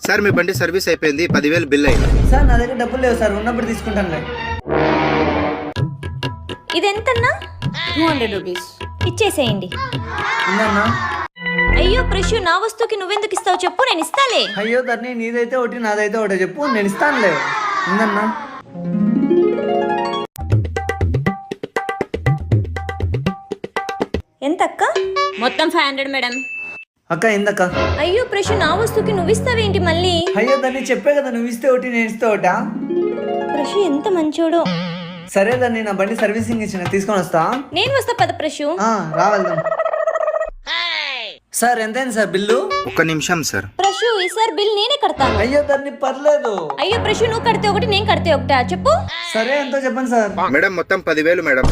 Sir మీ బండి service అయిపోయింది, 10,000 bill అయింది. సార్ నా దగ్గర డబ్బులు లేవు సార్, ఉన్నప్పుడు తీసుకుంటానులే. ఇదెంతన్నా? 200 రూపీస్. ఇచ్చేసేయండి. ఉందన్నా? అయ్యో ప్రశు, నా వస్తువుకి నువ్వెందుకు ఇస్తావు చెప్పు, నేను ఇస్తాలే. అయ్యో ధరణి, నీదైతే ఒకటి నాదైతే ఒకటి చెప్పు, నేను ఇస్తానులే. ఉందన్నా? ఎంత అక్క? మొత్తం 500 మేడం. అక్క ఏందక్క? అయ్యో ప్రశు, నా వస్తువుకి నువ్వు ఇస్తావేంటి మళ్ళీ? అయ్యో ధరణి, చెప్పే కదా నువ్వు ఇస్తే ఒకటి నేను ఇస్తే ఒకటా? ప్రశు ఎంత మంచోడో. సరే ధరణి, నా బండి సర్వీసింగ్ ఇచ్చిన, తీసుకొని వస్తా. నేను వస్తా పద ప్రశు. రావెళ్దాం. సార్ ఎంతైంది సార్ బిల్లు? 1 నిమిషం సార్. ప్రశు ఈసారి బిల్ నేనే కడతాను. అయ్యో ధరణి పర్లేదు. అయ్యో ప్రశు, నువ్వు కడితే ఒకటి, నేను కడితే ఒకటా చెప్పు. సరే ఎంతో చెప్పండి సార్. మేడం మొత్తం 10,000 మేడం.